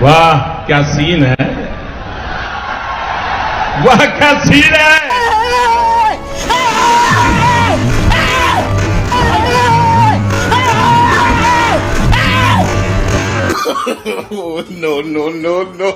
वाह क्या सीन है, वाह क्या सीन है। No, no, no, no.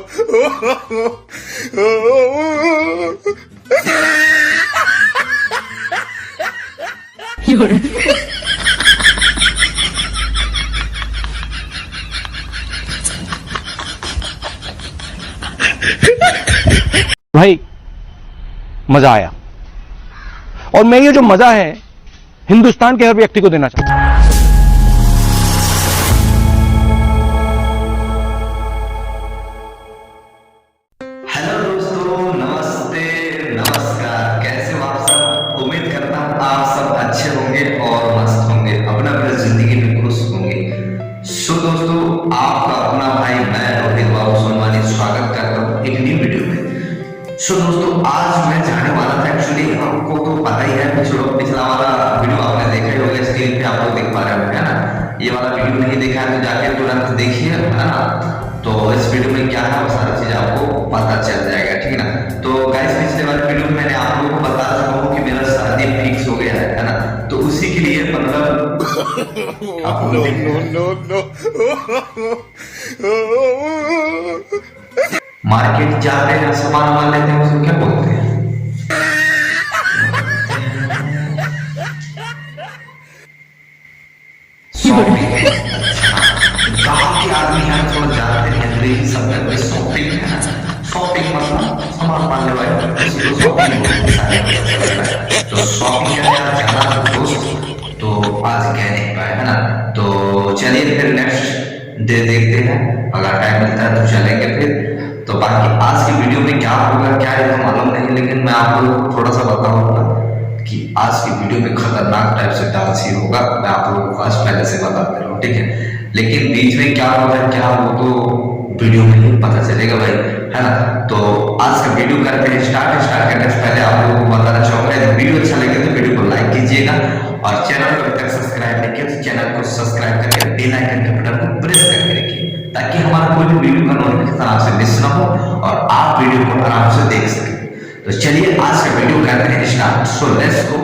भाई मजा आया, और मैं ये जो मजा है हिंदुस्तान के हर व्यक्ति को देना चाहता हूं। हेलो दोस्तों, नमस्ते, नमस्कार। कैसे हो आप सब? उम्मीद करता हूं आप सब अच्छे होंगे और मस्त होंगे, अपना अपनी जिंदगी में खुश होंगे। सो दोस्तों, आपका अपना भाई मैं रोहित बाबू सोनवानी स्वागत करता हूं एक न्यू वीडियो में। सो दोस्तों, आज मैं जाने वाला था, एक्चुअली आपको तो पता ही है, पिछला वाला वीडियो आपने देखा ही होगा, स्क्रीन पे आप लोग देख पा रहे हो, है ना। ये वाला वीडियो नहीं देखा है तो जाके तुरंत देखिए, है ना। तो इस वीडियो में क्या है वो सारी चीज आपको पता चल जाएगा, ठीक है ना। तो गाइस, पिछले वाले वीडियो में मैंने आप लोगों को बता चुका हूँ कि मेरा शादी फिक्स हो गया है ना। तो उसी के लिए मतलब मार्केट जाते हैं, सामान वामान लेते हैं, उसको क्या बोलते हैं? गाँव के आदमी हैं, थोड़ा जाते हैं अंग्रेजी शब्द में शॉपिंग है ना। शॉपिंग मतलब सामान मान ले, तो शॉपिंग जाना दोस्त तो आज कह नहीं पाए, है ना। तो चलिए फिर नेक्स्ट डे देखते हैं, अगर टाइम मिलता है तो चलेंगे फिर। तो बाकी आज की वीडियो में क्या होगा क्या है तो मालूम नहीं, लेकिन मैं आप लोगों को थोड़ा सा बताऊंगा कि आज की वीडियो में खतरनाक टाइप से डांस ही होगा। मैं आप लोगों को आज पहले से बता दे रहा हूँ, ठीक है। लेकिन बीच में क्या होता है क्या वो तो वीडियो में ही पता चलेगा भाई, है ना। तो आज का वीडियो करते हैं स्टार्ट करने से पहले आप लोगों को बताना चाहूंगा, यदि वीडियो अच्छा लगे तो वीडियो को लाइक कीजिएगा, और चैनल को अभी तक सब्सक्राइब नहीं किया तो चैनल को सब्सक्राइब करके बेल आइकन के बटन को प्रेस करके रखिए, ताकि हमारा कोई भी वीडियो का नोटिफिकेशन आपसे मिस ना हो और आप वीडियो को आराम से देख सकें। तो चलिए आज का वीडियो करते हैं start. So let's go.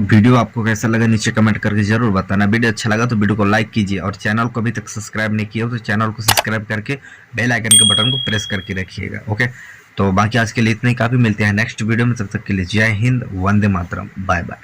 Video आपको कैसा लगा नीचे कमेंट करके जरूर बताना। वीडियो अच्छा लगा तो वीडियो को लाइक कीजिए और चैनल को अभी तक सब्सक्राइब नहीं किया हो तो चैनल को सब्सक्राइब करके बेल आइकन के बटन को प्रेस करके रखिएगा। ओके, तो बाकी आज के लिए इतना ही काफ़ी। मिलते हैं नेक्स्ट वीडियो में, तब तक के लिए जय हिंद, वंदे मातरम, बाय बाय।